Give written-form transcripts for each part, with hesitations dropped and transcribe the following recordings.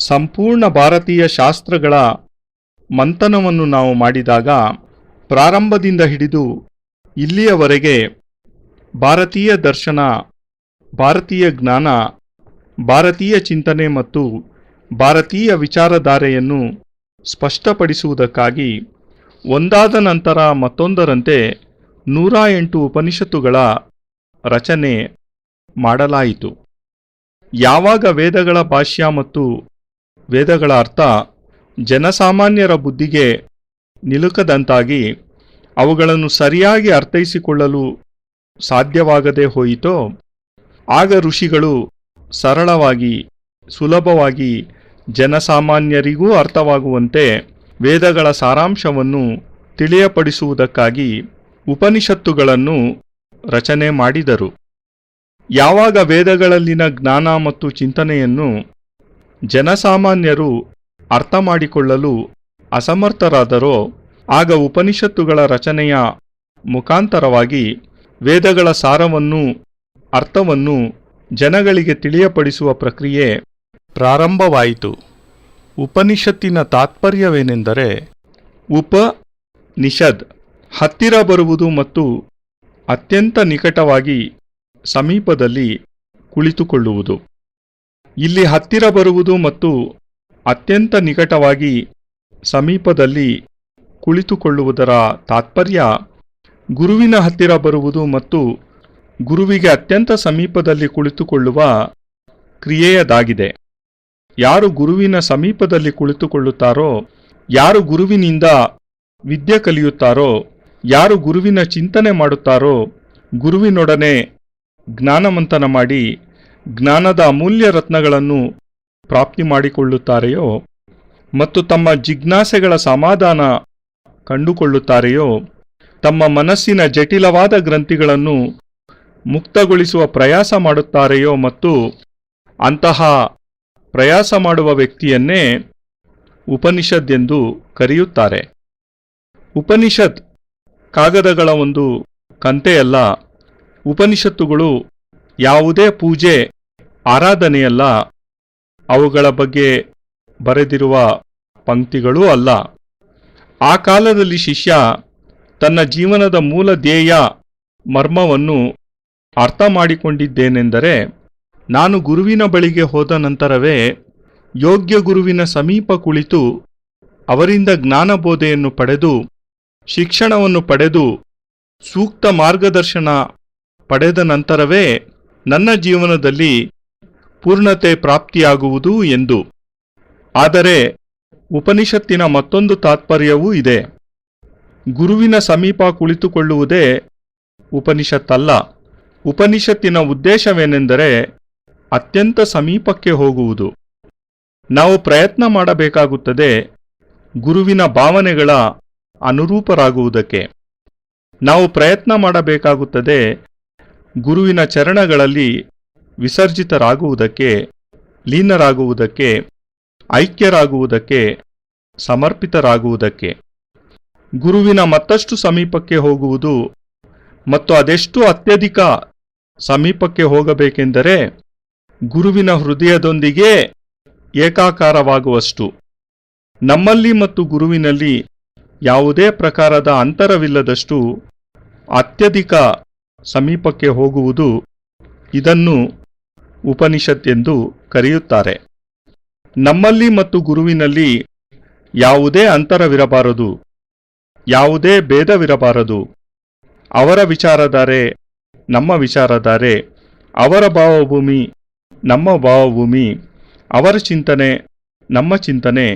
ಸಂಪೂರ್ಣ ಭಾರತೀಯ ಶಾಸ್ತ್ರಗಳ ಮಂಥನವನ್ನು ನಾವು ಮಾಡಿದಾಗ ಪ್ರಾರಂಭದಿಂದ ಹಿಡಿದು ಇಲ್ಲಿಯವರೆಗೆ ಭಾರತೀಯ ದರ್ಶನ, ಭಾರತೀಯ ಜ್ಞಾನ, ಭಾರತೀಯ ಚಿಂತನೆ ಮತ್ತು ಭಾರತೀಯ ವಿಚಾರಧಾರೆಯನ್ನು ಸ್ಪಷ್ಟಪಡಿಸುವುದಕ್ಕಾಗಿ ಒಂದಾದ ನಂತರ ಮತ್ತೊಂದರಂತೆ 108 ಉಪನಿಷತ್ತುಗಳ ರಚನೆ ಮಾಡಲಾಯಿತು. ಯಾವಾಗ ವೇದಗಳ ಭಾಷ್ಯ ಮತ್ತು ವೇದಗಳ ಅರ್ಥ ಜನಸಾಮಾನ್ಯರ ಬುದ್ಧಿಗೆ ನಿಲುಕದಂತಾಗಿ ಅವುಗಳನ್ನು ಸರಿಯಾಗಿ ಅರ್ಥೈಸಿಕೊಳ್ಳಲು ಸಾಧ್ಯವಾಗದೆ ಹೋಯಿತೋ, ಆಗ ಋಷಿಗಳು ಸರಳವಾಗಿ, ಸುಲಭವಾಗಿ ಜನಸಾಮಾನ್ಯರಿಗೂ ಅರ್ಥವಾಗುವಂತೆ ವೇದಗಳ ಸಾರಾಂಶವನ್ನು ತಿಳಿಯಪಡಿಸುವುದಕ್ಕಾಗಿ ಉಪನಿಷತ್ತುಗಳನ್ನು ರಚನೆ ಮಾಡಿದರು. ಯಾವಾಗ ವೇದಗಳಲ್ಲಿನ ಜ್ಞಾನ ಮತ್ತು ಚಿಂತನೆಯನ್ನು ಜನಸಾಮಾನ್ಯರು ಅರ್ಥ ಮಾಡಿಕೊಳ್ಳಲು ಅಸಮರ್ಥರಾದರೋ, ಆಗ ಉಪನಿಷತ್ತುಗಳ ರಚನೆಯ ಮುಖಾಂತರವಾಗಿ ವೇದಗಳ ಸಾರವನ್ನು, ಅರ್ಥವನ್ನು ಜನಗಳಿಗೆ ತಿಳಿಯಪಡಿಸುವ ಪ್ರಕ್ರಿಯೆ ಪ್ರಾರಂಭವಾಯಿತು. ಉಪನಿಷತ್ತಿನ ತಾತ್ಪರ್ಯವೇನೆಂದರೆ, ಉಪನಿಷದ್ ಹತ್ತಿರ ಬರುವುದು ಮತ್ತು ಅತ್ಯಂತ ನಿಕಟವಾಗಿ ಸಮೀಪದಲ್ಲಿ ಕುಳಿತುಕೊಳ್ಳುವುದು. ಇಲ್ಲಿ ಹತ್ತಿರ ಬರುವುದು ಮತ್ತು ಅತ್ಯಂತ ನಿಕಟವಾಗಿ ಸಮೀಪದಲ್ಲಿ ಕುಳಿತುಕೊಳ್ಳುವುದರ ತಾತ್ಪರ್ಯ ಗುರುವಿನ ಹತ್ತಿರ ಬರುವುದು ಮತ್ತು ಗುರುವಿಗೆ ಅತ್ಯಂತ ಸಮೀಪದಲ್ಲಿ ಕುಳಿತುಕೊಳ್ಳುವ ಕ್ರಿಯೆಯದಾಗಿದೆ. ಯಾರು ಗುರುವಿನ ಸಮೀಪದಲ್ಲಿ ಕುಳಿತುಕೊಳ್ಳುತ್ತಾರೋ, ಯಾರು ಗುರುವಿನಿಂದ ವಿದ್ಯೆ ಕಲಿಯುತ್ತಾರೋ, ಯಾರು ಗುರುವಿನ ಚಿಂತನೆ ಮಾಡುತ್ತಾರೋ, ಗುರುವಿನೊಡನೆ ಜ್ಞಾನಮಂಥನ ಮಾಡಿ ಜ್ಞಾನದ ಅಮೂಲ್ಯ ರತ್ನಗಳನ್ನು ಪ್ರಾಪ್ತಿ ಮಾಡಿಕೊಳ್ಳುತ್ತಾರೆಯೋ ಮತ್ತು ತಮ್ಮ ಜಿಜ್ಞಾಸೆಗಳ ಸಮಾಧಾನ ಕಂಡುಕೊಳ್ಳುತ್ತಾರೆಯೋ, ತಮ್ಮ ಮನಸ್ಸಿನ ಜಟಿಲವಾದ ಗ್ರಂಥಿಗಳನ್ನು ಮುಕ್ತಗೊಳಿಸುವ ಪ್ರಯಾಸ ಮಾಡುತ್ತಾರೆಯೋ ಮತ್ತು ಅಂತಹ ಪ್ರಯಾಸ ಮಾಡುವ ವ್ಯಕ್ತಿಯನ್ನೇ ಉಪನಿಷದ್ ಎಂದು ಕರೆಯುತ್ತಾರೆ. ಉಪನಿಷತ್ ಕಾಗದಗಳ ಒಂದು ಕಂತೆಯಲ್ಲ. ಉಪನಿಷತ್ತುಗಳು ಯಾವುದೇ ಪೂಜೆ, ಆರಾಧನೆಯಲ್ಲ. ಅವುಗಳ ಬಗ್ಗೆ ಬರೆದಿರುವ ಪಂಕ್ತಿಗಳೂ ಅಲ್ಲ. ಆ ಕಾಲದಲ್ಲಿ ಶಿಷ್ಯ ತನ್ನ ಜೀವನದ ಮೂಲ ಧ್ಯೇಯ ಮರ್ಮವನ್ನು ಅರ್ಥ ಮಾಡಿಕೊಂಡಿದ್ದೇನೆಂದರೆ, ನಾನು ಗುರುವಿನ ಬಳಿಗೆ ಹೋದ ನಂತರವೇ ಯೋಗ್ಯ ಗುರುವಿನ ಸಮೀಪ ಕುಳಿತು ಅವರಿಂದ ಜ್ಞಾನಬೋಧೆಯನ್ನು ಪಡೆದು, ಶಿಕ್ಷಣವನ್ನು ಪಡೆದು, ಸೂಕ್ತ ಮಾರ್ಗದರ್ಶನ ಪಡೆದ ನಂತರವೇ ನನ್ನ ಜೀವನದಲ್ಲಿ ಪೂರ್ಣತೆ ಪ್ರಾಪ್ತಿಯಾಗುವುದು ಎಂದು. ಆದರೆ ಉಪನಿಷತ್ತಿನ ಮತ್ತೊಂದು ತಾತ್ಪರ್ಯವೂ ಇದೆ. ಗುರುವಿನ ಸಮೀಪ ಕುಳಿತುಕೊಳ್ಳುವುದೇ ಉಪನಿಷತ್ತಲ್ಲ. ಉಪನಿಷತ್ತಿನ ಉದ್ದೇಶವೇನೆಂದರೆ ಅತ್ಯಂತ ಸಮೀಪಕ್ಕೆ ಹೋಗುವುದು. ನಾವು ಪ್ರಯತ್ನ ಮಾಡಬೇಕಾಗುತ್ತದೆ ಗುರುವಿನ ಭಾವನೆಗಳ ಅನುರೂಪರಾಗುವುದಕ್ಕೆ. ನಾವು ಪ್ರಯತ್ನ ಮಾಡಬೇಕಾಗುತ್ತದೆ ಗುರುವಿನ ಚರಣಗಳಲ್ಲಿ ವಿಸರ್ಜಿತರಾಗುವುದಕ್ಕೆ, ಲೀನರಾಗುವುದಕ್ಕೆ, ಐಕ್ಯರಾಗುವುದಕ್ಕೆ, ಸಮರ್ಪಿತರಾಗುವುದಕ್ಕೆ. ಗುರುವಿನ ಮತ್ತಷ್ಟು ಸಮೀಪಕ್ಕೆ ಹೋಗುವುದು ಮತ್ತು ಅದೆಷ್ಟು ಅತ್ಯಧಿಕ ಸಮೀಪಕ್ಕೆ ಹೋಗಬೇಕೆಂದರೆ ಗುರುವಿನ ಹೃದಯದೊಂದಿಗೆ ಏಕಾಕಾರವಾಗುವಷ್ಟು. ನಮ್ಮಲ್ಲಿ ಮತ್ತು ಗುರುವಿನಲ್ಲಿ ಯಾವುದೇ ಪ್ರಕಾರದ ಅಂತರವಿಲ್ಲದಷ್ಟು ಅತ್ಯಧಿಕ ಸಮೀಪಕ್ಕೆ ಹೋಗುವುದು. ಇದನ್ನು ಉಪನಿಷತ್ ಎಂದು ಕರೆಯುತ್ತಾರೆ. ನಮ್ಮಲ್ಲಿ ಮತ್ತು ಗುರುವಿನಲ್ಲಿ ಯಾವುದೇ ಅಂತರವಿರಬಾರದು, ಯಾವುದೇ ಭೇದವಿರಬಾರದು. ಅವರ ವಿಚಾರಧಾರೆ ನಮ್ಮ ವಿಚಾರಧಾರೆ, ಅವರ ಭಾವಭೂಮಿ ನಮ್ಮ ಭಾವಭೂಮಿ, ಅವರ ಚಿಂತನೆ ನಮ್ಮ ಚಿಂತನೆ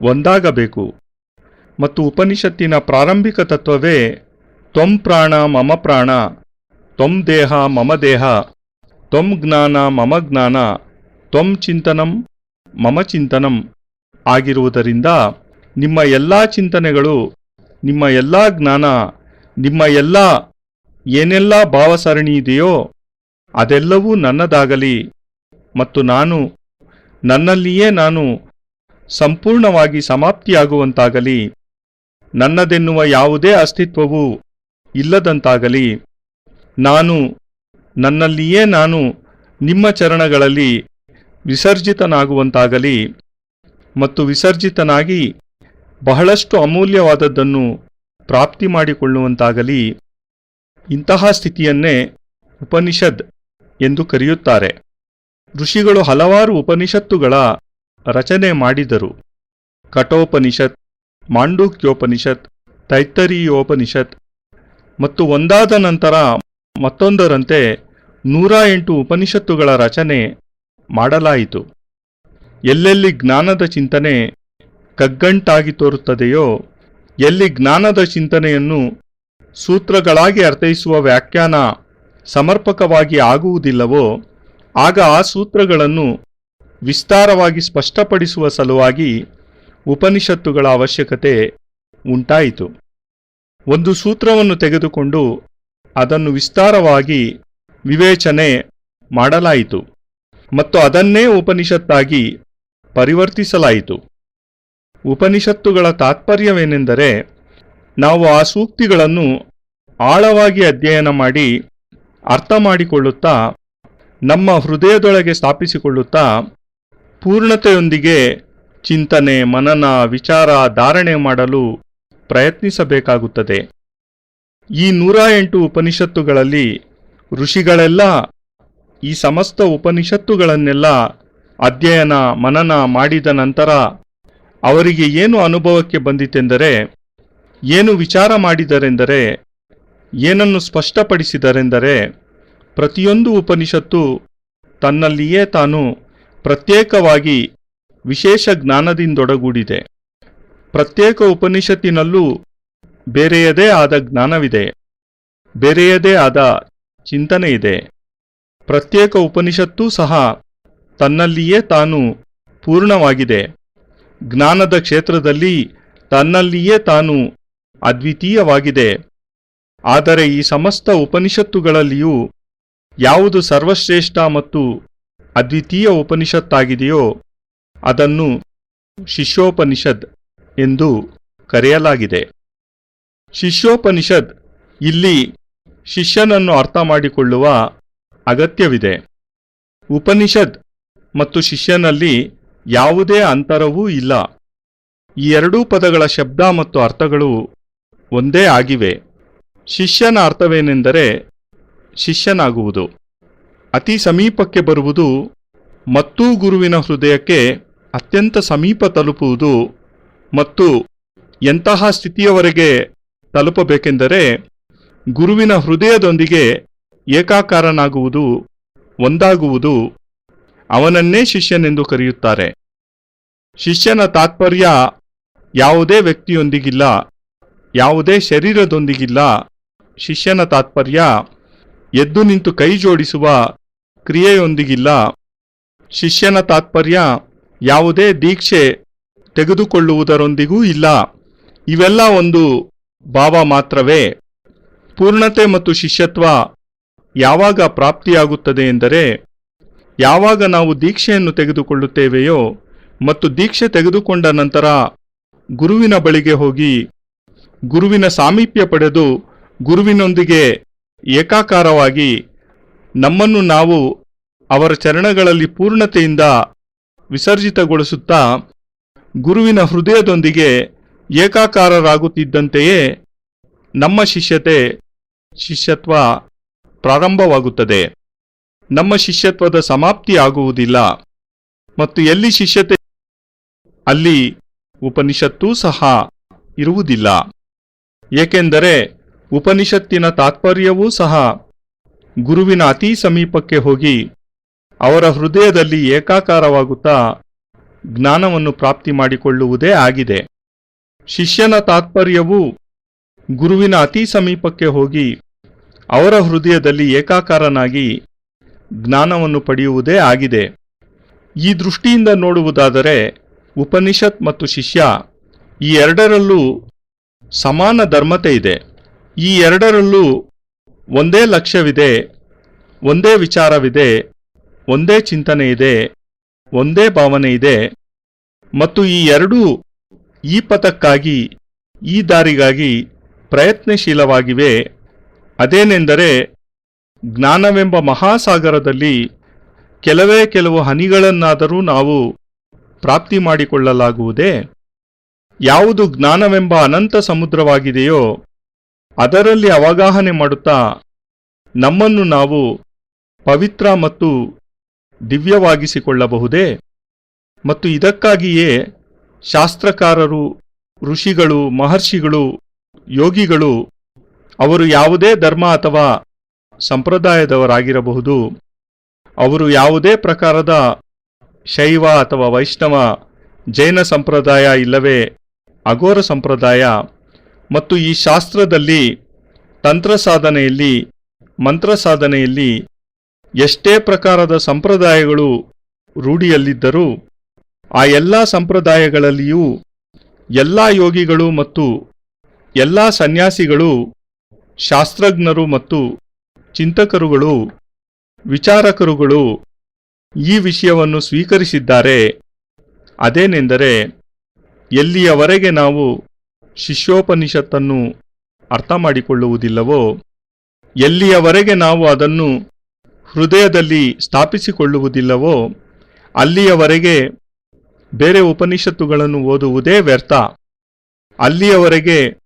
ಒಂದಾಗಬೇಕು. ಮತ್ತು ಉಪನಿಷತ್ತಿನ ಪ್ರಾರಂಭಿಕ ತತ್ವವೇ ತ್ವಂ ಪ್ರಾಣ ಮಮ ಪ್ರಾಣ, ತ್ವಂ ದೇಹ ಮಮ ದೇಹ, ತ್ವಂ ಜ್ಞಾನ ಮಮ ಜ್ಞಾನ, ತ್ವಂ ಚಿಂತನಂ ಮಮ ಚಿಂತನಂ ಆಗಿರುವುದರಿಂದ ನಿಮ್ಮ ಎಲ್ಲ ಚಿಂತನೆಗಳು, ನಿಮ್ಮ ಎಲ್ಲ ಜ್ಞಾನ, ನಿಮ್ಮ ಎಲ್ಲ ಏನೆಲ್ಲ ಭಾವಸರಣಿ ಇದೆಯೋ ಅದೆಲ್ಲವೂ ನನ್ನದಾಗಲಿ ಮತ್ತು ನಾನು ನನ್ನಲ್ಲಿಯೇ ನಾನು ಸಂಪೂರ್ಣವಾಗಿ ಸಮಾಪ್ತಿಯಾಗುವಂತಾಗಲಿ. ನನ್ನದೆನ್ನುವ ಯಾವುದೇ ಅಸ್ತಿತ್ವವೂ ಇಲ್ಲದಂತಾಗಲಿ. ನಾನು ನನ್ನಲ್ಲಿಯೇ ನಾನು ನಿಮ್ಮ ಚರಣಗಳಲ್ಲಿ ವಿಸರ್ಜಿತನಾಗುವಂತಾಗಲಿ ಮತ್ತು ವಿಸರ್ಜಿತನಾಗಿ ಬಹಳಷ್ಟು ಅಮೂಲ್ಯವಾದದ್ದನ್ನು ಪ್ರಾಪ್ತಿ ಮಾಡಿಕೊಳ್ಳುವಂತಾಗಲಿ. ಇಂತಹ ಸ್ಥಿತಿಯನ್ನೇ ಉಪನಿಷದ್ ಎಂದು ಕರೆಯುತ್ತಾರೆ. ಋಷಿಗಳು ಹಲವಾರು ಉಪನಿಷತ್ತುಗಳ ರಚನೆ ಮಾಡಿದರು. ಕಠೋಪನಿಷತ್, ಮಾಂಡೂಕ್ಯೋಪನಿಷತ್, ತೈತ್ತರೀಯೋಪನಿಷತ್ ಮತ್ತು ಒಂದಾದ ನಂತರ ಮತ್ತೊಂದರಂತೆ 108 ಉಪನಿಷತ್ತುಗಳ ರಚನೆ ಮಾಡಲಾಯಿತು. ಎಲ್ಲೆಲ್ಲಿ ಜ್ಞಾನದ ಚಿಂತನೆ ಕಗ್ಗಂಟಾಗಿ ತೋರುತ್ತದೆಯೋ, ಎಲ್ಲಿ ಜ್ಞಾನದ ಚಿಂತನೆಯನ್ನು ಸೂತ್ರಗಳಾಗಿ ಅರ್ಥೈಸುವ ವ್ಯಾಖ್ಯಾನ ಸಮರ್ಪಕವಾಗಿ ಆಗುವುದಿಲ್ಲವೋ, ಆಗ ಆ ಸೂತ್ರಗಳನ್ನು ವಿಸ್ತಾರವಾಗಿ ಸ್ಪಷ್ಟಪಡಿಸುವ ಸಲುವಾಗಿ ಉಪನಿಷತ್ತುಗಳ ಅವಶ್ಯಕತೆ ಉಂಟಾಯಿತು. ಒಂದು ಸೂತ್ರವನ್ನು ತೆಗೆದುಕೊಂಡು ಅದನ್ನು ವಿಸ್ತಾರವಾಗಿ ವಿವೇಚನೆ ಮಾಡಲಾಯಿತು ಮತ್ತು ಅದನ್ನೇ ಉಪನಿಷತ್ತಾಗಿ ಪರಿವರ್ತಿಸಲಾಯಿತು. ಉಪನಿಷತ್ತುಗಳ ತಾತ್ಪರ್ಯವೇನೆಂದರೆ, ನಾವು ಆ ಸೂಕ್ತಿಗಳನ್ನು ಆಳವಾಗಿ ಅಧ್ಯಯನ ಮಾಡಿ ಅರ್ಥ ಮಾಡಿಕೊಳ್ಳುತ್ತಾ ನಮ್ಮ ಹೃದಯದೊಳಗೆ ಸ್ಥಾಪಿಸಿಕೊಳ್ಳುತ್ತಾ ಪೂರ್ಣತೆಯೊಂದಿಗೆ ಚಿಂತನೆ, ಮನನ, ವಿಚಾರ, ಧಾರಣೆ ಮಾಡಲು ಪ್ರಯತ್ನಿಸಬೇಕಾಗುತ್ತದೆ. ಈ 108 ಉಪನಿಷತ್ತುಗಳಲ್ಲಿ ಋಷಿಗಳೆಲ್ಲ ಈ ಸಮಸ್ತ ಉಪನಿಷತ್ತುಗಳನ್ನೆಲ್ಲ ಅಧ್ಯಯನ ಮನನ ಮಾಡಿದ ನಂತರ ಅವರಿಗೆ ಏನು ಅನುಭವಕ್ಕೆ ಬಂದಿತೆಂದರೆ, ಏನು ವಿಚಾರ ಮಾಡಿದರೆಂದರೆ, ಏನನ್ನು ಸ್ಪಷ್ಟಪಡಿಸಿದರೆಂದರೆ, ಪ್ರತಿಯೊಂದು ಉಪನಿಷತ್ತು ತನ್ನಲ್ಲಿಯೇ ತಾನು ಪ್ರತ್ಯೇಕವಾಗಿ ವಿಶೇಷ ಜ್ಞಾನದಿಂದೊಡಗೂಡಿದೆ. ಪ್ರತ್ಯೇಕ ಉಪನಿಷತ್ತಿನಲ್ಲೂ ಬೇರೆಯದೇ ಆದ ಜ್ಞಾನವಿದೆ, ಬೇರೆಯದೇ ಆದ ಚಿಂತನೆ ಇದೆ. ಪ್ರತ್ಯೇಕ ಉಪನಿಷತ್ತೂ ಸಹ ತನ್ನಲ್ಲಿಯೇ ತಾನು ಪೂರ್ಣವಾಗಿದೆ. ಜ್ಞಾನದ ಕ್ಷೇತ್ರದಲ್ಲಿ ತನ್ನಲ್ಲಿಯೇ ತಾನು ಅದ್ವಿತೀಯವಾಗಿದೆ. ಆದರೆ ಈ ಸಮಸ್ತ ಉಪನಿಷತ್ತುಗಳಲ್ಲಿಯೂ ಯಾವುದು ಸರ್ವಶ್ರೇಷ್ಠ ಮತ್ತು ಅದ್ವಿತೀಯ ಉಪನಿಷತ್ತಾಗಿದೆಯೋ ಅದನ್ನು ಶಿಷ್ಯೋಪನಿಷದ್ ಎಂದು ಕರೆಯಲಾಗಿದೆ. ಶಿಷ್ಯೋಪನಿಷದ್ ಇಲ್ಲಿ ಶಿಷ್ಯನನ್ನು ಅರ್ಥ ಮಾಡಿಕೊಳ್ಳುವ ಅಗತ್ಯವಿದೆ. ಉಪನಿಷದ್ ಮತ್ತು ಶಿಷ್ಯನಲ್ಲಿ ಯಾವುದೇ ಅಂತರವೂ ಇಲ್ಲ. ಈ ಎರಡೂ ಪದಗಳ ಶಬ್ದ ಮತ್ತು ಅರ್ಥಗಳು ಒಂದೇ ಆಗಿವೆ. ಶಿಷ್ಯನ ಅರ್ಥವೇನೆಂದರೆ ಶಿಷ್ಯನಾಗುವುದು, ಅತಿ ಸಮೀಪಕ್ಕೆ ಬರುವುದು ಮತ್ತು ಗುರುವಿನ ಹೃದಯಕ್ಕೆ ಅತ್ಯಂತ ಸಮೀಪ ತಲುಪುವುದು. ಮತ್ತು ಎಂತಹ ಸ್ಥಿತಿಯವರೆಗೆ ತಲುಪಬೇಕೆಂದರೆ ಗುರುವಿನ ಹೃದಯದೊಂದಿಗೆ ಏಕಾಕಾರನಾಗುವುದು, ಒಂದಾಗುವುದು. ಅವನನ್ನೇ ಶಿಷ್ಯನೆಂದು ಕರೆಯುತ್ತಾರೆ. ಶಿಷ್ಯನ ತಾತ್ಪರ್ಯ ಯಾವುದೇ ವ್ಯಕ್ತಿಯೊಂದಿಗಿಲ್ಲ, ಯಾವುದೇ ಶರೀರದೊಂದಿಗಿಲ್ಲ. ಶಿಷ್ಯನ ತಾತ್ಪರ್ಯ ಎದ್ದು ನಿಂತು ಕೈ ಜೋಡಿಸುವ ಕ್ರಿಯೆಯೊಂದಿಗಿಲ್ಲ. ಶಿಷ್ಯನ ತಾತ್ಪರ್ಯ ಯಾವುದೇ ದೀಕ್ಷೆ ತೆಗೆದುಕೊಳ್ಳುವುದರೊಂದಿಗೂ ಇಲ್ಲ. ಇವೆಲ್ಲ ಒಂದು ಭಾವ ಮಾತ್ರವೇ. ಪೂರ್ಣತೆ ಮತ್ತು ಶಿಷ್ಯತ್ವ ಯಾವಾಗ ಪ್ರಾಪ್ತಿಯಾಗುತ್ತದೆ ಎಂದರೆ, ಯಾವಾಗ ನಾವು ದೀಕ್ಷೆಯನ್ನು ತೆಗೆದುಕೊಳ್ಳುತ್ತೇವೆಯೋ ಮತ್ತು ದೀಕ್ಷೆ ತೆಗೆದುಕೊಂಡ ನಂತರ ಗುರುವಿನ ಬಳಿಗೆ ಹೋಗಿ ಗುರುವಿನ ಸಾಮೀಪ್ಯ ಪಡೆದು ಗುರುವಿನೊಂದಿಗೆ ಏಕಾಕಾರವಾಗಿ ನಮ್ಮನ್ನು ನಾವು ಅವರ ಚರಣಗಳಲ್ಲಿ ಪೂರ್ಣತೆಯಿಂದ ವಿಸರ್ಜಿತಗೊಳಿಸುತ್ತಾ ಗುರುವಿನ ಹೃದಯದೊಂದಿಗೆ ಏಕಾಕಾರರಾಗುತ್ತಿದ್ದಂತೆಯೇ ನಮ್ಮ ಶಿಷ್ಯತ್ವ ಪ್ರಾರಂಭವಾಗುತ್ತದೆ. ನಮ್ಮ ಶಿಷ್ಯತ್ವದ ಸಮಾಪ್ತಿಯಾಗುವುದಿಲ್ಲ. ಮತ್ತು ಎಲ್ಲಿ ಶಿಷ್ಯತೆ ಅಲ್ಲಿ ಉಪನಿಷತ್ತೂ ಸಹ ಇರುವುದಿಲ್ಲ. ಏಕೆಂದರೆ ಉಪನಿಷತ್ತಿನ ತಾತ್ಪರ್ಯವೂ ಸಹ ಗುರುವಿನ ಅತೀ ಸಮೀಪಕ್ಕೆ ಹೋಗಿ ಅವರ ಹೃದಯದಲ್ಲಿ ಏಕಾಕಾರವಾಗುತ್ತಾ ಜ್ಞಾನವನ್ನು ಪ್ರಾಪ್ತಿ ಮಾಡಿಕೊಳ್ಳುವುದೇ ಆಗಿದೆ. ಶಿಷ್ಯನ ತಾತ್ಪರ್ಯವೂ ಗುರುವಿನ ಅತೀ ಸಮೀಪಕ್ಕೆ ಹೋಗಿ ಅವರ ಹೃದಯದಲ್ಲಿ ಏಕಾಕಾರನಾಗಿ ಜ್ಞಾನವನ್ನು ಪಡೆಯುವುದೇ ಆಗಿದೆ. ಈ ದೃಷ್ಟಿಯಿಂದ ನೋಡುವುದಾದರೆ ಉಪನಿಷತ್ ಮತ್ತು ಶಿಷ್ಯ ಈ ಎರಡರಲ್ಲೂ ಸಮಾನ ಧರ್ಮತೆ ಇದೆ. ಈ ಎರಡರಲ್ಲೂ ಒಂದೇ ಲಕ್ಷ್ಯವಿದೆ, ಒಂದೇ ವಿಚಾರವಿದೆ, ಒಂದೇ ಚಿಂತನೆ ಇದೆ, ಒಂದೇ ಭಾವನೆ ಇದೆ. ಮತ್ತು ಈ ಎರಡೂ ಈ ಪಥಕ್ಕಾಗಿ, ಈ ದಾರಿಗಾಗಿ ಪ್ರಯತ್ನಶೀಲವಾಗಿವೆ. ಅದೇನೆಂದರೆ, ಜ್ಞಾನವೆಂಬ ಮಹಾಸಾಗರದಲ್ಲಿ ಕೆಲವೇ ಕೆಲವು ಹನಿಗಳನ್ನಾದರೂ ನಾವು ಪ್ರಾಪ್ತಿ ಮಾಡಿಕೊಳ್ಳಲಾಗುವುದೇ? ಯಾವುದು ಜ್ಞಾನವೆಂಬ ಅನಂತ ಸಮುದ್ರವಾಗಿದೆಯೋ ಅದರಲ್ಲಿ ಅವಗಾಹನೆ ಮಾಡುತ್ತಾ ನಮ್ಮನ್ನು ನಾವು ಪವಿತ್ರ ಮತ್ತು ದಿವ್ಯವಾಗಿಸಿಕೊಳ್ಳಬಹುದೇ? ಮತ್ತು ಇದಕ್ಕಾಗಿಯೇ ಶಾಸ್ತ್ರಕಾರರು, ಋಷಿಗಳು, ಮಹರ್ಷಿಗಳು, ಯೋಗಿಗಳು, ಅವರು ಯಾವುದೇ ಧರ್ಮ ಅಥವಾ ಸಂಪ್ರದಾಯದವರಾಗಿರಬಹುದು, ಅವರು ಯಾವುದೇ ಪ್ರಕಾರದ ಶೈವ ಅಥವಾ ವೈಷ್ಣವ, ಜೈನ ಸಂಪ್ರದಾಯ ಇಲ್ಲವೇ ಅಘೋರ ಸಂಪ್ರದಾಯ, ಮತ್ತು ಈ ಶಾಸ್ತ್ರದಲ್ಲಿ ತಂತ್ರ ಸಾಧನೆಯಲ್ಲಿ, ಮಂತ್ರ ಸಾಧನೆಯಲ್ಲಿ ಎಷ್ಟೇ ಪ್ರಕಾರದ ಸಂಪ್ರದಾಯಗಳು ರೂಢಿಯಲ್ಲಿದ್ದರೂ ಆ ಎಲ್ಲ ಸಂಪ್ರದಾಯಗಳಲ್ಲಿಯೂ ಎಲ್ಲ ಯೋಗಿಗಳು ಮತ್ತು ಎಲ್ಲ ಸನ್ಯಾಸಿಗಳು, ಶಾಸ್ತ್ರಜ್ಞರು ಮತ್ತು ಚಿಂತಕರುಗಳು, ವಿಚಾರಕರುಗಳು ಈ ವಿಷಯವನ್ನು ಸ್ವೀಕರಿಸಿದ್ದಾರೆ. ಅದೇನೆಂದರೆ, ಎಲ್ಲಿಯವರೆಗೆ ನಾವು ಶಿಷ್ಯೋಪನಿಷತ್ತನ್ನು ಅರ್ಥ ಮಾಡಿಕೊಳ್ಳುವುದಿಲ್ಲವೋ, ಎಲ್ಲಿಯವರೆಗೆ ನಾವು ಅದನ್ನು ಹೃದಯದಲ್ಲಿ ಸ್ಥಾಪಿಸಿಕೊಳ್ಳುವುದಿಲ್ಲವೋ, ಅಲ್ಲಿಯವರೆಗೆ ಬೇರೆ ಉಪನಿಷತ್ತುಗಳನ್ನು ಓದುವುದೇ ವ್ಯರ್ಥ. ಅಲ್ಲಿಯವರೆಗೆ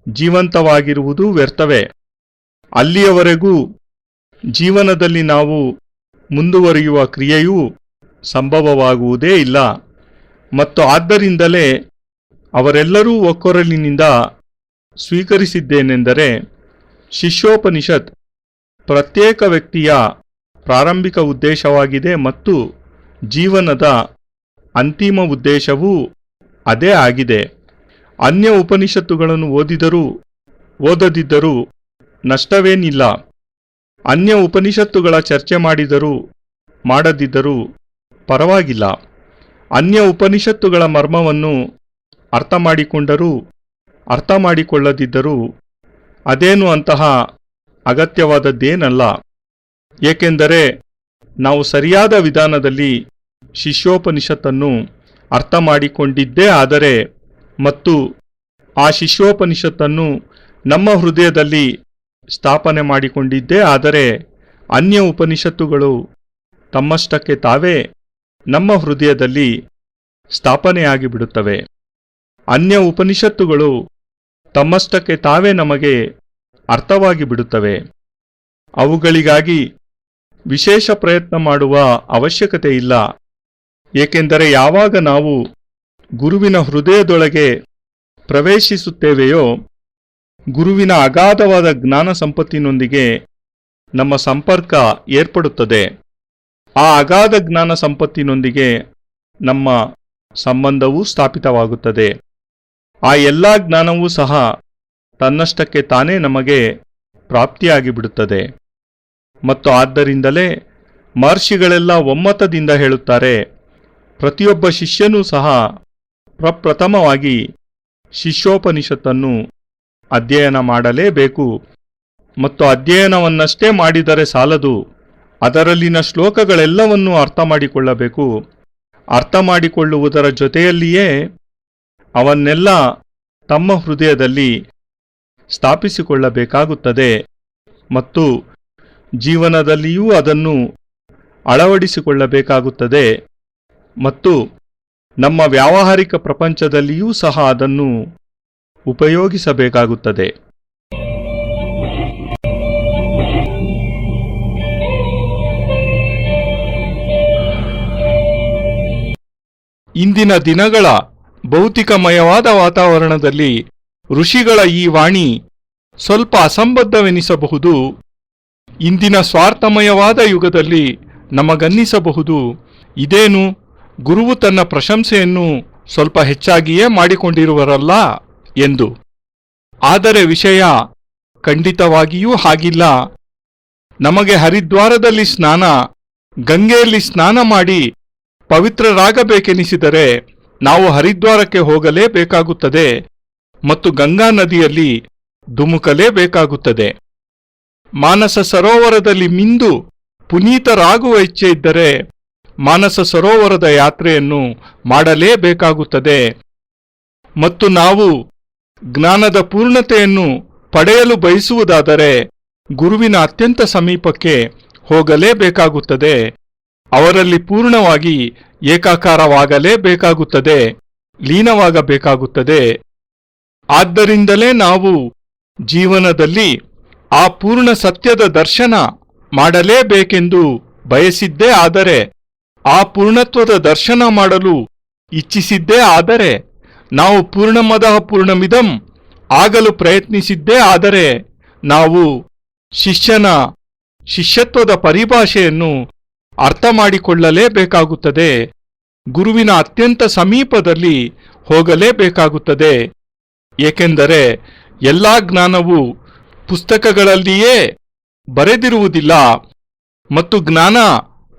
ಜೀವಂತವಾಗಿರುವುದು ವ್ಯರ್ಥವೇ. ಅಲ್ಲಿಯವರೆಗೂ ಜೀವನದಲ್ಲಿ ನಾವು ಮುಂದುವರಿಯುವ ಕ್ರಿಯೆಯೂ ಸಂಭವವಾಗುವುದೇ ಇಲ್ಲ. ಮತ್ತು ಆದ್ದರಿಂದಲೇ ಅವರೆಲ್ಲರೂ ಒಕ್ಕೊರಲಿನಿಂದ ಸ್ವೀಕರಿಸಿದ್ದೇನೆಂದರೆ, ಶಿಷ್ಯೋಪನಿಷತ್ ಪ್ರತ್ಯೇಕ ವ್ಯಕ್ತಿಯ ಪ್ರಾರಂಭಿಕ ಉದ್ದೇಶವಾಗಿದೆ ಮತ್ತು ಜೀವನದ ಅಂತಿಮ ಉದ್ದೇಶವೂ ಅದೇ ಆಗಿದೆ. ಅನ್ಯ ಉಪನಿಷತ್ತುಗಳನ್ನು ಓದಿದರೂ ಓದದಿದ್ದರೂ ನಷ್ಟವೇನಿಲ್ಲ. ಅನ್ಯ ಉಪನಿಷತ್ತುಗಳ ಚರ್ಚೆ ಮಾಡಿದರೂ ಮಾಡದಿದ್ದರೂ ಪರವಾಗಿಲ್ಲ. ಅನ್ಯ ಉಪನಿಷತ್ತುಗಳ ಮರ್ಮವನ್ನು ಅರ್ಥ ಮಾಡಿಕೊಂಡರೂ ಅರ್ಥ ಮಾಡಿಕೊಳ್ಳದಿದ್ದರೂ ಅದೇನು ಅಂತಹ ಅಗತ್ಯವಾದದ್ದೇನಲ್ಲ. ಏಕೆಂದರೆ ನಾವು ಸರಿಯಾದ ವಿಧಾನದಲ್ಲಿ ಶಿಷ್ಯೋಪನಿಷತ್ತನ್ನು ಅರ್ಥ ಮಾಡಿಕೊಂಡಿದ್ದೇ ಆದರೆ ಮತ್ತು ಆ ಶಿಷ್ಯೋಪನಿಷತ್ತನ್ನು ನಮ್ಮ ಹೃದಯದಲ್ಲಿ ಸ್ಥಾಪನೆ ಮಾಡಿಕೊಂಡಿದ್ದೇ ಆದರೆ, ಅನ್ಯ ಉಪನಿಷತ್ತುಗಳು ತಮ್ಮಷ್ಟಕ್ಕೆ ತಾವೇ ನಮ್ಮ ಹೃದಯದಲ್ಲಿ ಸ್ಥಾಪನೆಯಾಗಿ ಬಿಡುತ್ತವೆ. ಅನ್ಯ ಉಪನಿಷತ್ತುಗಳು ತಮ್ಮಷ್ಟಕ್ಕೆ ತಾವೇ ನಮಗೆ ಅರ್ಥವಾಗಿ ಬಿಡುತ್ತವೆ. ಅವುಗಳಿಗಾಗಿ ವಿಶೇಷ ಪ್ರಯತ್ನ ಮಾಡುವ ಅವಶ್ಯಕತೆ ಇಲ್ಲ. ಏಕೆಂದರೆ ಯಾವಾಗ ನಾವು ಗುರುವಿನ ಹೃದಯದೊಳಗೆ ಪ್ರವೇಶಿಸುತ್ತೇವೆಯೋ, ಗುರುವಿನ ಅಗಾಧವಾದ ಜ್ಞಾನ ಸಂಪತ್ತಿನೊಂದಿಗೆ ನಮ್ಮ ಸಂಪರ್ಕ ಏರ್ಪಡುತ್ತದೆ. ಆ ಅಗಾಧ ಜ್ಞಾನ ಸಂಪತ್ತಿನೊಂದಿಗೆ ನಮ್ಮ ಸಂಬಂಧವೂ ಸ್ಥಾಪಿತವಾಗುತ್ತದೆ. ಆ ಎಲ್ಲ ಜ್ಞಾನವೂ ಸಹ ತನ್ನಷ್ಟಕ್ಕೆ ತಾನೇ ನಮಗೆ ಪ್ರಾಪ್ತಿಯಾಗಿ ಬಿಡುತ್ತದೆ. ಮತ್ತು ಆದ್ದರಿಂದಲೇ ಮಹರ್ಷಿಗಳೆಲ್ಲ ಒಮ್ಮತದಿಂದ ಹೇಳುತ್ತಾರೆ, ಪ್ರತಿಯೊಬ್ಬ ಶಿಷ್ಯನೂ ಸಹ ಪ್ರಪ್ರಥಮವಾಗಿ ಶಿಷ್ಯೋಪನಿಷತ್ತನ್ನು ಅಧ್ಯಯನ ಮಾಡಲೇಬೇಕು. ಮತ್ತು ಅಧ್ಯಯನವನ್ನಷ್ಟೇ ಮಾಡಿದರೆ ಸಾಲದು, ಅದರಲ್ಲಿನ ಶ್ಲೋಕಗಳೆಲ್ಲವನ್ನೂ ಅರ್ಥ ಮಾಡಿಕೊಳ್ಳಬೇಕು. ಅರ್ಥ ಮಾಡಿಕೊಳ್ಳುವುದರ ಜೊತೆಯಲ್ಲಿಯೇ ಅವನ್ನೆಲ್ಲ ತಮ್ಮ ಹೃದಯದಲ್ಲಿ ಸ್ಥಾಪಿಸಿಕೊಳ್ಳಬೇಕಾಗುತ್ತದೆ ಮತ್ತು ಜೀವನದಲ್ಲಿಯೂ ಅದನ್ನು ಅಳವಡಿಸಿಕೊಳ್ಳಬೇಕಾಗುತ್ತದೆ ಮತ್ತು ನಮ್ಮ ವ್ಯಾವಹಾರಿಕ ಪ್ರಪಂಚದಲ್ಲಿಯೂ ಸಹ ಅದನ್ನು ಉಪಯೋಗಿಸಬೇಕಾಗುತ್ತದೆ. ಇಂದಿನ ದಿನಗಳ ಭೌತಿಕಮಯವಾದ ವಾತಾವರಣದಲ್ಲಿ ಋಷಿಗಳ ಈ ವಾಣಿ ಸ್ವಲ್ಪ ಅಸಂಬದ್ಧವೆನಿಸಬಹುದು. ಇಂದಿನ ಸ್ವಾರ್ಥಮಯವಾದ ಯುಗದಲ್ಲಿ ನಮಗನ್ನಿಸಬಹುದು, ಇದೇನು ಗುರುವು ತನ್ನ ಪ್ರಶಂಸೆಯನ್ನು ಸ್ವಲ್ಪ ಹೆಚ್ಚಾಗಿಯೇ ಮಾಡಿಕೊಂಡಿರುವರಲ್ಲ ಎಂದು. ಆದರೆ ವಿಷಯ ಖಂಡಿತವಾಗಿಯೂ ಹಾಗಿಲ್ಲ. ನಮಗೆ ಹರಿದ್ವಾರದಲ್ಲಿ ಸ್ನಾನ, ಗಂಗೆಯಲ್ಲಿ ಸ್ನಾನ ಮಾಡಿ ಪವಿತ್ರರಾಗಬೇಕೆನಿಸಿದರೆ ನಾವು ಹರಿದ್ವಾರಕ್ಕೆ ಹೋಗಲೇಬೇಕಾಗುತ್ತದೆ ಮತ್ತು ಗಂಗಾ ನದಿಯಲ್ಲಿ ಧುಮುಕಲೇಬೇಕಾಗುತ್ತದೆ. ಮಾನಸ ಸರೋವರದಲ್ಲಿ ಮಿಂದು ಪುನೀತರಾಗುವ ಇಚ್ಛೆ ಇದ್ದರೆ ಮಾನಸ ಸರೋವರದ ಯಾತ್ರೆಯನ್ನು ಮಾಡಲೇಬೇಕಾಗುತ್ತದೆ. ಮತ್ತು ನಾವು ಜ್ಞಾನದ ಪೂರ್ಣತೆಯನ್ನು ಪಡೆಯಲು ಬಯಸುವುದಾದರೆ ಗುರುವಿನ ಅತ್ಯಂತ ಸಮೀಪಕ್ಕೆ ಹೋಗಲೇಬೇಕಾಗುತ್ತದೆ ಅವರಲ್ಲಿ ಪೂರ್ಣವಾಗಿ ಏಕಾಕಾರವಾಗಲೇಬೇಕಾಗುತ್ತದೆ, ಲೀನವಾಗಬೇಕಾಗುತ್ತದೆ. ಆದ್ದರಿಂದಲೇ ನಾವು ಜೀವನದಲ್ಲಿ ಆ ಪೂರ್ಣ ಸತ್ಯದ ದರ್ಶನ ಮಾಡಲೇಬೇಕೆಂದು ಬಯಸಿದ್ದೇ ಆದರೆ, ಆ ಪೂರ್ಣತ್ವದ ದರ್ಶನ ಮಾಡಲು ಇಚ್ಛಿಸಿದ್ದೇ ಆದರೆ, ನಾವು ಪೂರ್ಣಮದಃ ಪೂರ್ಣಮಿದಂ ಆಗಲು ಪ್ರಯತ್ನಿಸಿದ್ದೇ ಆದರೆ, ನಾವು ಶಿಷ್ಯನ ಶಿಷ್ಯತ್ವದ ಪರಿಭಾಷೆಯನ್ನು ಅರ್ಥ ಮಾಡಿಕೊಳ್ಳಲೇಬೇಕಾಗುತ್ತದೆ. ಗುರುವಿನ ಅತ್ಯಂತ ಸಮೀಪದಲ್ಲಿ ಹೋಗಲೇಬೇಕಾಗುತ್ತದೆ. ಏಕೆಂದರೆ ಎಲ್ಲಾ ಜ್ಞಾನವು ಪುಸ್ತಕಗಳಲ್ಲಿಯೇ ಬರೆದಿರುವುದಿಲ್ಲ, ಮತ್ತು ಜ್ಞಾನ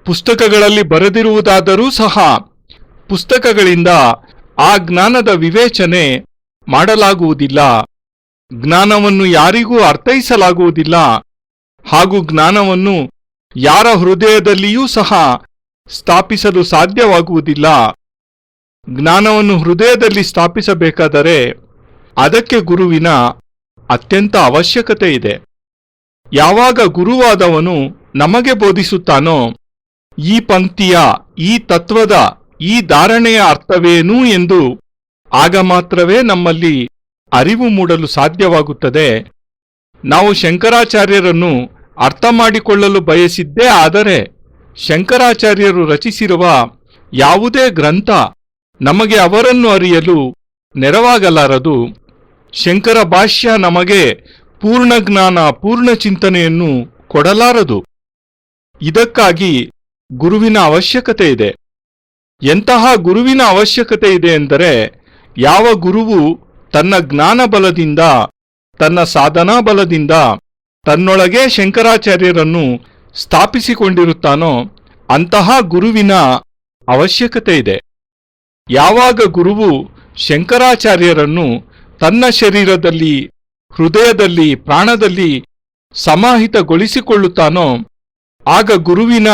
ಪುಸ್ತಕಗಳಲ್ಲಿ ಬರೆದಿರುವುದಾದರೂ ಸಹ ಪುಸ್ತಕಗಳಿಂದ ಆ ಜ್ಞಾನದ ವಿವೇಚನೆ ಮಾಡಲಾಗುವುದಿಲ್ಲ. ಜ್ಞಾನವನ್ನು ಯಾರಿಗೂ ಅರ್ಥೈಸಲಾಗುವುದಿಲ್ಲ, ಹಾಗೂ ಜ್ಞಾನವನ್ನು ಯಾರ ಹೃದಯದಲ್ಲಿಯೂ ಸಹ ಸ್ಥಾಪಿಸಲು ಸಾಧ್ಯವಾಗುವುದಿಲ್ಲ. ಜ್ಞಾನವನ್ನು ಹೃದಯದಲ್ಲಿ ಸ್ಥಾಪಿಸಬೇಕಾದರೆ ಅದಕ್ಕೆ ಗುರುವಿನ ಅತ್ಯಂತ ಅವಶ್ಯಕತೆ ಇದೆ. ಯಾವಾಗ ಗುರುವಾದವನು ನಮಗೆ ಬೋಧಿಸುತ್ತಾನೋ, ಈ ಪಂಕ್ತಿಯ, ಈ ತತ್ವದ, ಈ ಧಾರಣೆಯ ಅರ್ಥವೇನು ಎಂದು, ಆಗ ಮಾತ್ರವೇ ನಮ್ಮಲ್ಲಿ ಅರಿವು ಮೂಡಲು ಸಾಧ್ಯವಾಗುತ್ತದೆ. ನಾವು ಶಂಕರಾಚಾರ್ಯರನ್ನು ಅರ್ಥ ಮಾಡಿಕೊಳ್ಳಲು ಬಯಸಿದ್ದೇ ಆದರೆ, ಶಂಕರಾಚಾರ್ಯರು ರಚಿಸಿರುವ ಯಾವುದೇ ಗ್ರಂಥ ನಮಗೆ ಅವರನ್ನು ಅರಿಯಲು ನೆರವಾಗಲಾರದು. ಶಂಕರ ಭಾಷ್ಯ ನಮಗೆ ಪೂರ್ಣ ಜ್ಞಾನ, ಪೂರ್ಣ ಚಿಂತನೆಯನ್ನು ಕೊಡಲಾರದು. ಇದಕ್ಕಾಗಿ ಗುರುವಿನ ಅವಶ್ಯಕತೆ ಇದೆ. ಎಂತಹ ಗುರುವಿನ ಅವಶ್ಯಕತೆ ಇದೆ ಎಂದರೆ, ಯಾವ ಗುರುವು ತನ್ನ ಜ್ಞಾನ ಬಲದಿಂದ, ತನ್ನ ಸಾಧನಾ ಬಲದಿಂದ ತನ್ನೊಳಗೆ ಶಂಕರಾಚಾರ್ಯರನ್ನು ಸ್ಥಾಪಿಸಿಕೊಂಡಿರುತ್ತಾನೋ ಅಂತಹ ಗುರುವಿನ ಅವಶ್ಯಕತೆ ಇದೆ. ಯಾವಾಗ ಗುರುವು ಶಂಕರಾಚಾರ್ಯರನ್ನು ತನ್ನ ಶರೀರದಲ್ಲಿ, ಹೃದಯದಲ್ಲಿ, ಪ್ರಾಣದಲ್ಲಿ ಸಮಾಹಿತಗೊಳಿಸಿಕೊಳ್ಳುತ್ತಾನೋ, ಆಗ ಗುರುವಿನ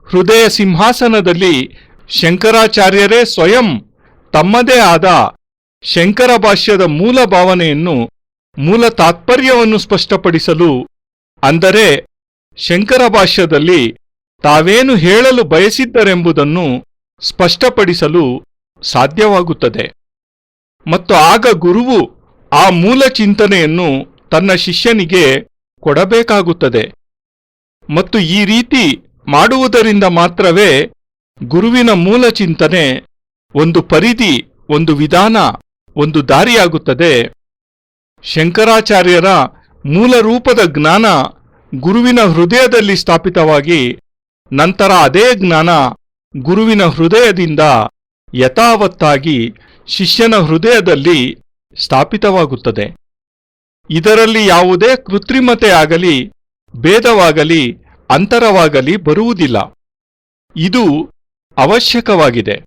ಹೃದಯ ಸಿಂಹಾಸನದಲ್ಲಿ ಶಂಕರಾಚಾರ್ಯರೇ ಸ್ವಯಂ ತಮ್ಮದೇ ಆದ ಶಂಕರ ಭಾಷ್ಯದ ಮೂಲ ಭಾವನೆಯನ್ನು, ಮೂಲ ತಾತ್ಪರ್ಯವನ್ನು ಸ್ಪಷ್ಟಪಡಿಸಲು, ಅಂದರೆ ಶಂಕರ ಭಾಷ್ಯದಲ್ಲಿ ತಾವೇನು ಹೇಳಲು ಬಯಸಿದ್ದರೆಂಬುದನ್ನು ಸ್ಪಷ್ಟಪಡಿಸಲು ಸಾಧ್ಯವಾಗುತ್ತದೆ. ಮತ್ತು ಆಗ ಗುರುವು ಆ ಮೂಲ ಚಿಂತನೆಯನ್ನು ತನ್ನ ಶಿಷ್ಯನಿಗೆ ಕೊಡಬೇಕಾಗುತ್ತದೆ. ಮತ್ತು ಈ ರೀತಿ ಮಾಡುವುದರಿಂದ ಮಾತ್ರವೇ ಗುರುವಿನ ಮೂಲ ಚಿಂತನೆ ಒಂದು ಪರಿಧಿ, ಒಂದು ವಿಧಾನ, ಒಂದು ದಾರಿಯಾಗುತ್ತದೆ. ಶಂಕರಾಚಾರ್ಯರ ಮೂಲ ರೂಪದ ಜ್ಞಾನ ಗುರುವಿನ ಹೃದಯದಲ್ಲಿ ಸ್ಥಾಪಿತವಾಗಿ, ನಂತರ ಅದೇ ಜ್ಞಾನ ಗುರುವಿನ ಹೃದಯದಿಂದ ಯಥಾವತ್ತಾಗಿ ಶಿಷ್ಯನ ಹೃದಯದಲ್ಲಿ ಸ್ಥಾಪಿತವಾಗುತ್ತದೆ. ಇದರಲ್ಲಿ ಯಾವುದೇ ಕೃತ್ರಿಮತೆ ಆಗಲಿ, ಭೇದವಾಗಲಿ, ಅಂತರವಾಗಲಿ ಬರುವುದಿಲ್ಲ. ಇದು ಅವಶ್ಯಕವಾಗಿದೆ.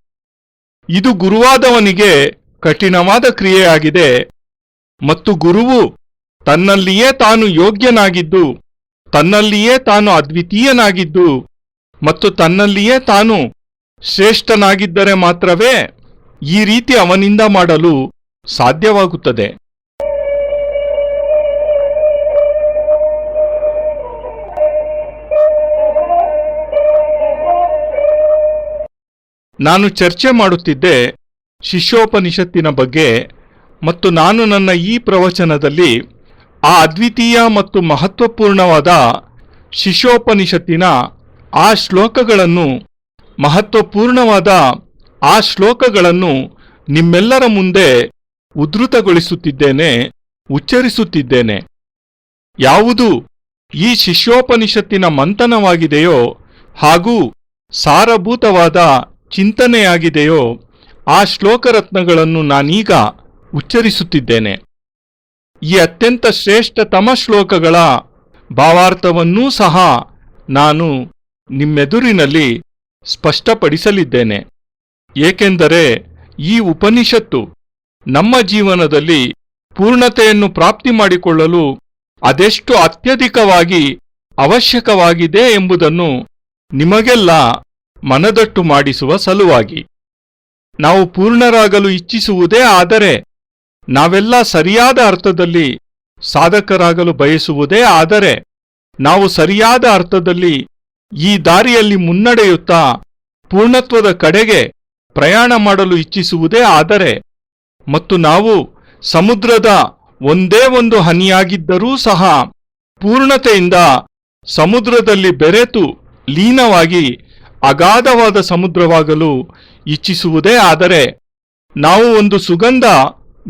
ಇದು ಗುರುವಾದವನಿಗೆ ಕಠಿಣವಾದ ಕ್ರಿಯೆಯಾಗಿದೆ. ಮತ್ತು ಗುರುವು ತನ್ನಲ್ಲಿಯೇ ತಾನು ಯೋಗ್ಯನಾಗಿದ್ದು, ತನ್ನಲ್ಲಿಯೇ ತಾನು ಅದ್ವಿತೀಯನಾಗಿದ್ದು, ಮತ್ತು ತನ್ನಲ್ಲಿಯೇ ತಾನು ಶ್ರೇಷ್ಠನಾಗಿದ್ದರೆ ಮಾತ್ರವೇ ಈ ರೀತಿ ಅವನಿಂದ ಮಾಡಲು ಸಾಧ್ಯವಾಗುತ್ತದೆ. ನಾನು ಚರ್ಚೆ ಮಾಡುತ್ತಿದ್ದೆ ಶಿಷ್ಯೋಪನಿಷತ್ತಿನ ಬಗ್ಗೆ, ಮತ್ತು ನಾನು ನನ್ನ ಈ ಪ್ರವಚನದಲ್ಲಿ ಆ ಅದ್ವಿತೀಯ ಮತ್ತು ಮಹತ್ವಪೂರ್ಣವಾದ ಶಿಷ್ಯೋಪನಿಷತ್ತಿನ ಆ ಶ್ಲೋಕಗಳನ್ನು, ಮಹತ್ವಪೂರ್ಣವಾದ ಆ ಶ್ಲೋಕಗಳನ್ನು ನಿಮ್ಮೆಲ್ಲರ ಮುಂದೆ ಉದ್ಧೃತಗೊಳಿಸುತ್ತಿದ್ದೇನೆ, ಉಚ್ಚರಿಸುತ್ತಿದ್ದೇನೆ. ಯಾವುದು ಈ ಶಿಷ್ಯೋಪನಿಷತ್ತಿನ ಮಂಥನವಾಗಿದೆಯೋ ಹಾಗೂ ಸಾರಭೂತವಾದ ಚಿಂತನೆಯಾಗಿದೆಯೋ ಆ ಶ್ಲೋಕರತ್ನಗಳನ್ನು ನಾನೀಗ ಉಚ್ಚರಿಸುತ್ತಿದ್ದೇನೆ. ಈ ಅತ್ಯಂತ ಶ್ರೇಷ್ಠತಮ ಶ್ಲೋಕಗಳ ಭಾವಾರ್ಥವನ್ನೂ ಸಹ ನಾನು ನಿಮ್ಮೆದುರಿನಲ್ಲಿ ಸ್ಪಷ್ಟಪಡಿಸಲಿದ್ದೇನೆ. ಏಕೆಂದರೆ ಈ ಉಪನಿಷತ್ತು ನಮ್ಮ ಜೀವನದಲ್ಲಿ ಪೂರ್ಣತೆಯನ್ನು ಪ್ರಾಪ್ತಿ ಮಾಡಿಕೊಳ್ಳಲು ಅದೆಷ್ಟು ಅತ್ಯಧಿಕವಾಗಿ ಅವಶ್ಯಕವಾಗಿದೆ ಎಂಬುದನ್ನು ನಿಮಗೆಲ್ಲ ಮನದಟ್ಟು ಮಾಡಿಸುವ ಸಲುವಾಗಿ. ನಾವು ಪೂರ್ಣರಾಗಲು ಇಚ್ಛಿಸುವುದೇ ಆದರೆ, ನಾವೆಲ್ಲ ಸರಿಯಾದ ಅರ್ಥದಲ್ಲಿ ಸಾಧಕರಾಗಲು ಬಯಸುವುದೇ ಆದರೆ, ನಾವು ಸರಿಯಾದ ಅರ್ಥದಲ್ಲಿ ಈ ದಾರಿಯಲ್ಲಿ ಮುನ್ನಡೆಯುತ್ತಾ ಪೂರ್ಣತ್ವದ ಕಡೆಗೆ ಪ್ರಯಾಣ ಮಾಡಲು ಇಚ್ಛಿಸುವುದೇ ಆದರೆ, ಮತ್ತು ನಾವು ಸಮುದ್ರದ ಒಂದೇ ಒಂದು ಹನಿಯಾಗಿದ್ದರೂ ಸಹ ಪೂರ್ಣತೆಯಿಂದ ಸಮುದ್ರದಲ್ಲಿ ಬೆರೆತು ಲೀನವಾಗಿ ಅಗಾಧವಾದ ಸಮುದ್ರವಾಗಲು ಇಚ್ಛಿಸುವುದೇ ಆದರೆ, ನಾವು ಒಂದು ಸುಗಂಧ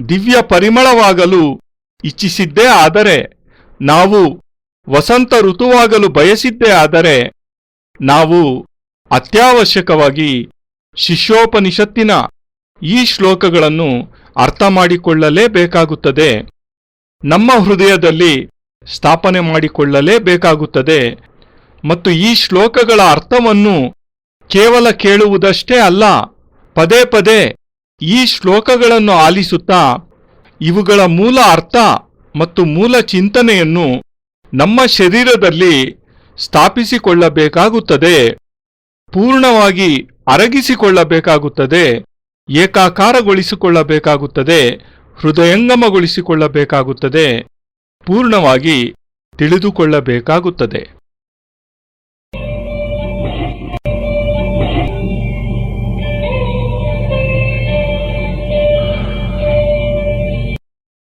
ದಿವ್ಯ ಪರಿಮಳವಾಗಲು ಇಚ್ಛಿಸಿದ್ದೇ ಆದರೆ, ನಾವು ವಸಂತ ಋತುವಾಗಲು ಬಯಸಿದ್ದೇ ಆದರೆ, ನಾವು ಅತ್ಯವಶ್ಯಕವಾಗಿ ಶಿಷ್ಯೋಪನಿಷತ್ತಿನ ಈ ಶ್ಲೋಕಗಳನ್ನು ಅರ್ಥ ಮಾಡಿಕೊಳ್ಳಲೇಬೇಕಾಗುತ್ತದೆ, ನಮ್ಮ ಹೃದಯದಲ್ಲಿ ಸ್ಥಾಪನೆ ಮಾಡಿಕೊಳ್ಳಲೇಬೇಕಾಗುತ್ತದೆ. ಮತ್ತು ಈ ಶ್ಲೋಕಗಳ ಅರ್ಥವನ್ನು ಕೇವಲ ಕೇಳುವುದಷ್ಟೇ ಅಲ್ಲ, ಪದೇ ಪದೇ ಈ ಶ್ಲೋಕಗಳನ್ನು ಆಲಿಸುತ್ತಾ ಇವುಗಳ ಮೂಲ ಅರ್ಥ ಮತ್ತು ಮೂಲ ಚಿಂತನೆಯನ್ನು ನಮ್ಮ ಶರೀರದಲ್ಲಿ ಸ್ಥಾಪಿಸಿಕೊಳ್ಳಬೇಕಾಗುತ್ತದೆ, ಪೂರ್ಣವಾಗಿ ಅರಗಿಸಿಕೊಳ್ಳಬೇಕಾಗುತ್ತದೆ, ಏಕಾಕಾರಗೊಳಿಸಿಕೊಳ್ಳಬೇಕಾಗುತ್ತದೆ, ಹೃದಯಂಗಮಗೊಳಿಸಿಕೊಳ್ಳಬೇಕಾಗುತ್ತದೆ, ಪೂರ್ಣವಾಗಿ ತಿಳಿದುಕೊಳ್ಳಬೇಕಾಗುತ್ತದೆ.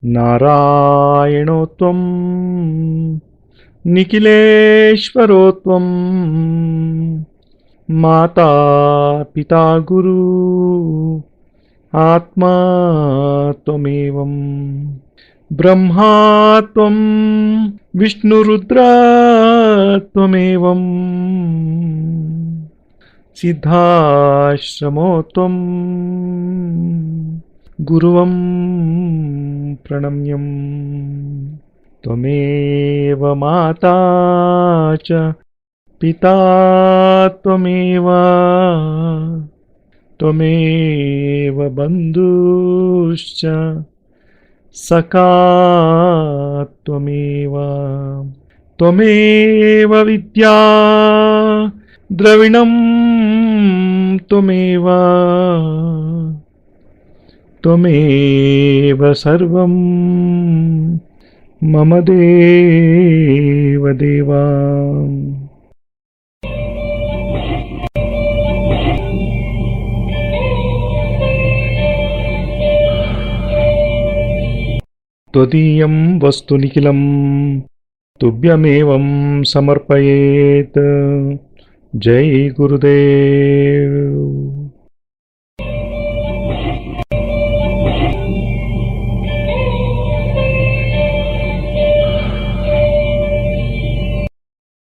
ನಾರಾಯಣೋತ್ವಂ ನಿಖಿಲೇಶ್ವರೋತ್ವಂ ಮಾತಾ ಪಿತಾ ಗುರು ಆತ್ಮಾ ತ್ವಮೇವಂ ಬ್ರಹ್ಮಾ ತ್ವಂ ವಿಷ್ಣುರುದ್ರ ತ್ವಮೇವಂ ಸಿದ್ಧಾಶ್ರಮೋ ತ್ವಂ ಗುರುವಂ ಪ್ರಣಮ್ಯಂ ತ್ವಮೇವ ಮಾತಾ ಚ ಪಿತಾ ತ್ವಮೇವ ತ್ವಮೇವ ಬಂಧುಶ್ಚ ಸಖಾ ತ್ವಮೇವ ತ್ವಮೇವ ವಿದ್ಯಾ ದ್ರವಿಣಂ ತ್ವಮೇವ ತ್ವಮೇವ ಸರ್ವಂ ಮಮ ದೇವ ದೇವ. ತ್ವದೀಯಂ ವಸ್ತು ನಿಖಿಲಂ ತುಭ್ಯಮೇವಂ ಸಮರ್ಪಯೇತ್. ಜೈ ಗುರುದೇವ್.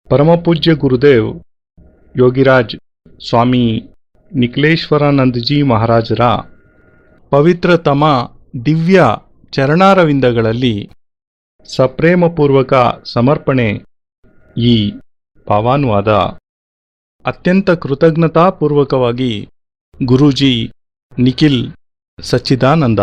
ಪರಮಪೂಜ್ಯ ಗುರುದೇವ್ ಯೋಗಿರಾಜ್ ಸ್ವಾಮಿ ನಿಖಿಲೇಶ್ವರಾನಂದಜಿ ಮಹಾರಾಜರ ಪವಿತ್ರತಮ ದಿವ್ಯ ಚರಣಾರವಿಂದಗಳಲ್ಲಿ ಸಪ್ರೇಮಪೂರ್ವಕ ಸಮರ್ಪಣೆ ಈ ಭಾವಾನುವಾದ. ಅತ್ಯಂತ ಕೃತಜ್ಞತಾಪೂರ್ವಕವಾಗಿ ಗುರೂಜಿ ನಿಖಿಲ್ ಸಚ್ಚಿದಾನಂದ.